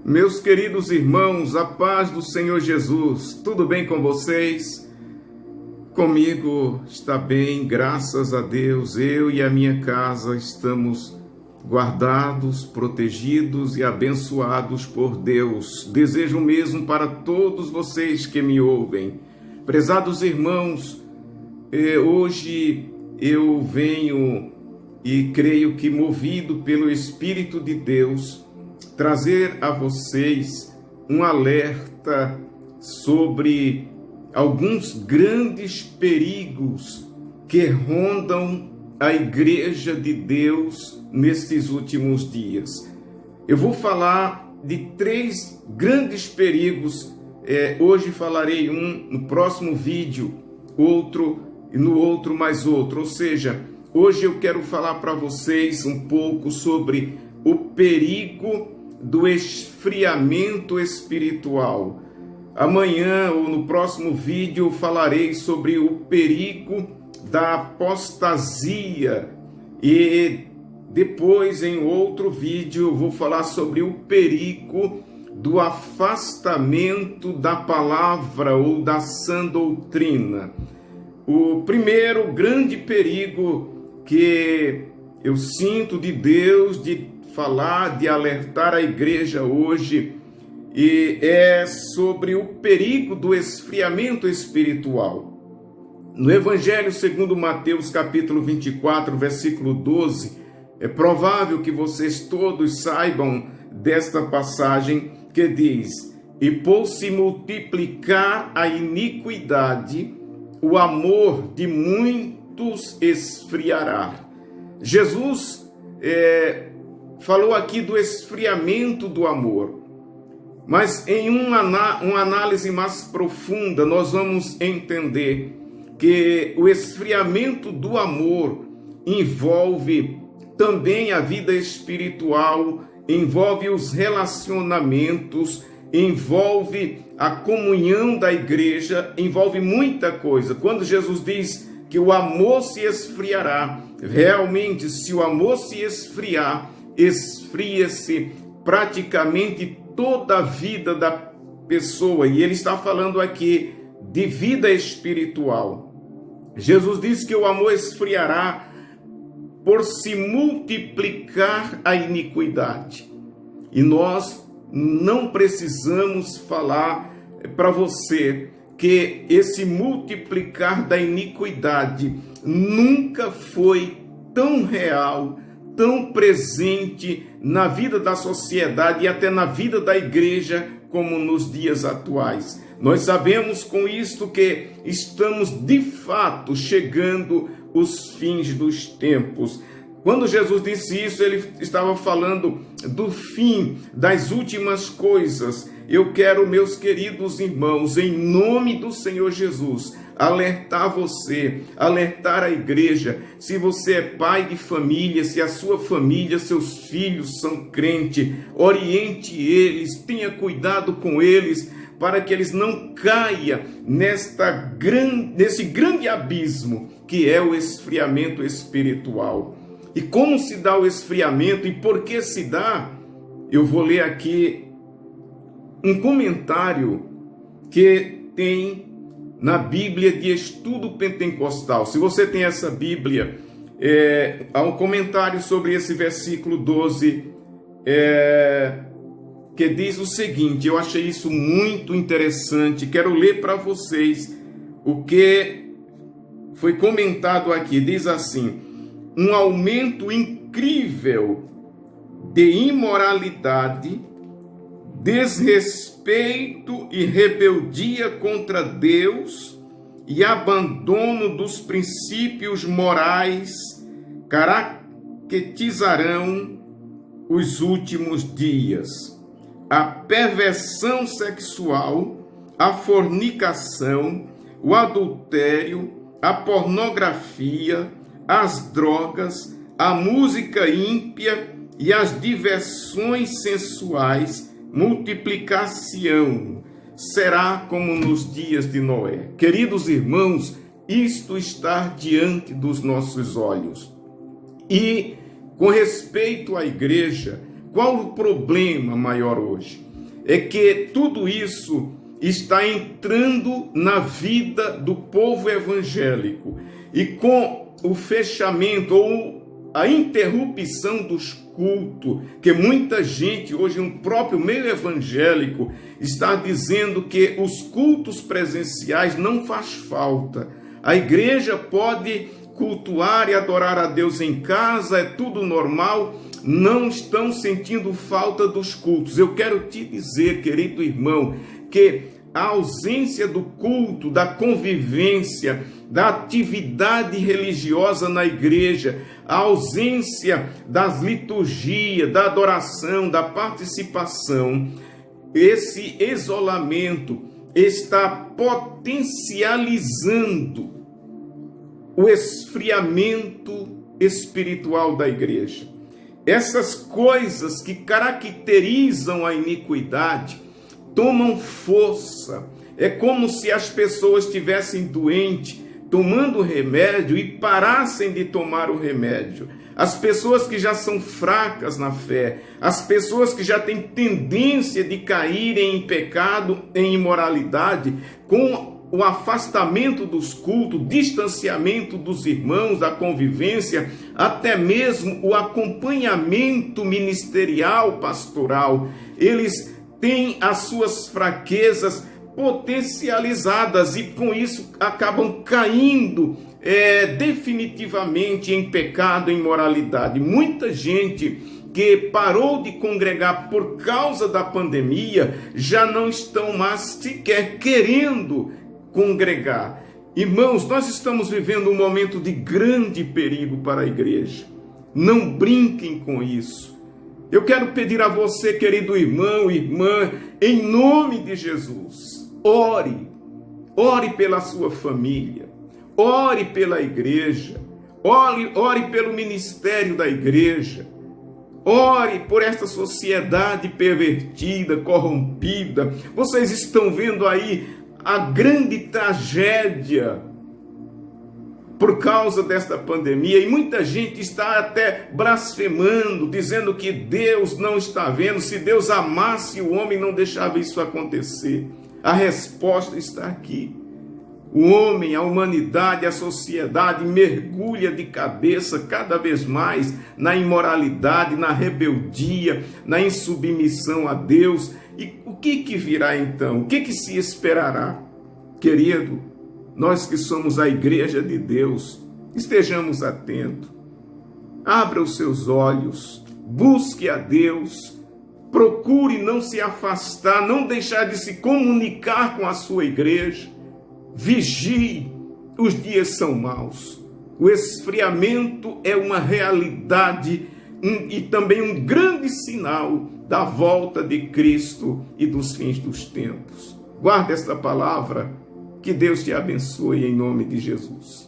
Meus queridos irmãos, a paz do Senhor Jesus, tudo bem com vocês? Comigo está bem, graças a Deus. Eu e a minha casa estamos guardados, protegidos e abençoados por Deus. Desejo o mesmo para todos vocês que me ouvem. Prezados irmãos, hoje eu venho e creio que movido pelo Espírito de Deus, trazer a vocês um alerta sobre alguns grandes perigos que rondam a Igreja de Deus nestes últimos dias. Eu vou falar de 3 grandes perigos. Hoje falarei um, no próximo vídeo, outro, e no outro mais outro. Ou seja, hoje eu quero falar para vocês um pouco sobre o perigo do esfriamento espiritual. Amanhã ou no próximo vídeo eu falarei sobre o perigo da apostasia e depois em outro vídeo eu vou falar sobre o perigo do afastamento da palavra ou da sã doutrina. O primeiro grande perigo que eu sinto de Deus de falar, de alertar a igreja hoje, e é sobre o perigo do esfriamento espiritual. No Evangelho segundo Mateus, capítulo 24, versículo 12, é provável que vocês todos saibam desta passagem que diz: e por se multiplicar a iniquidade, o amor de muitos esfriará. Jesus falou aqui do esfriamento do amor, mas em uma análise mais profunda nós vamos entender que o esfriamento do amor envolve também a vida espiritual, envolve os relacionamentos, envolve a comunhão da igreja, envolve muita coisa. Quando Jesus diz que o amor se esfriará, realmente, se o amor se esfriar, esfria-se praticamente toda a vida da pessoa. E ele está falando aqui de vida espiritual. Jesus diz que o amor esfriará por se multiplicar a iniquidade. E nós não precisamos falar para você que esse multiplicar da iniquidade nunca foi tão real, tão presente na vida da sociedade e até na vida da igreja como nos dias atuais. Nós sabemos com isto que estamos de fato chegando os fins dos tempos. Quando Jesus disse isso, ele estava falando do fim, das últimas coisas. Eu quero, meus queridos irmãos, em nome do Senhor Jesus, alertar você, alertar a igreja. Se você é pai de família, se a sua família, seus filhos são crentes, oriente eles, tenha cuidado com eles, para que eles não caiam nesse grande abismo que é o esfriamento espiritual. E como se dá o esfriamento e por que se dá? Eu vou ler aqui um comentário que tem na Bíblia de Estudo Pentecostal. Se você tem essa Bíblia, há um comentário sobre esse versículo 12, que diz o seguinte. Eu achei isso muito interessante. Quero ler para vocês o que foi comentado aqui. Diz assim: um aumento incrível de imoralidade, desrespeito e rebeldia contra Deus e abandono dos princípios morais caracterizarão os últimos dias. A perversão sexual, a fornicação, o adultério, a pornografia, as drogas, a música ímpia e as diversões sensuais multiplicar-se-ão. Será como nos dias de Noé. Queridos irmãos, isto está diante dos nossos olhos. E com respeito à igreja, qual o problema maior hoje? é que tudo isso está entrando na vida do povo evangélico. E com o fechamento ou a interrupção dos cultos, que muita gente hoje no próprio meio evangélico está dizendo que os cultos presenciais não faz falta. A igreja pode cultuar e adorar a Deus em casa, é tudo normal, não estão sentindo falta dos cultos. Eu quero te dizer, querido irmão, que a ausência do culto, da convivência, da atividade religiosa na igreja, a ausência das liturgias, da adoração, da participação, esse isolamento está potencializando o esfriamento espiritual da igreja. Essas coisas que caracterizam a iniquidade tomam força. É como se as pessoas estivessem doentes, tomando remédio e parassem de tomar o remédio. As pessoas que já são fracas na fé, as pessoas que já têm tendência de caírem em pecado, em imoralidade, com o afastamento dos cultos, distanciamento dos irmãos, da convivência, até mesmo o acompanhamento ministerial, pastoral, eles têm as suas fraquezas potencializadas e com isso acabam caindo definitivamente em pecado, em imoralidade. Muita gente que parou de congregar por causa da pandemia já não estão mais sequer querendo congregar. Irmãos, nós estamos vivendo um momento de grande perigo para a igreja. Não brinquem com isso. Eu quero pedir a você, querido irmão, irmã, em nome de Jesus, ore pela sua família, ore pela igreja, ore pelo ministério da igreja, ore por esta sociedade pervertida, corrompida. Vocês estão vendo aí a grande tragédia por causa desta pandemia, e muita gente está até blasfemando, dizendo que Deus não está vendo. Se Deus amasse o homem, não deixava isso acontecer. A resposta está aqui. O homem, a humanidade, a sociedade mergulha de cabeça cada vez mais na imoralidade, na rebeldia, na insubmissão a Deus. E o que virá então? O que se esperará? Querido, nós que somos a igreja de Deus, estejamos atentos. Abra os seus olhos, busque a Deus, procure não se afastar, não deixar de se comunicar com a sua igreja. Vigie, os dias são maus. O esfriamento é uma realidade e também um grande sinal da volta de Cristo e dos fins dos tempos. Guarda esta palavra, que Deus te abençoe em nome de Jesus.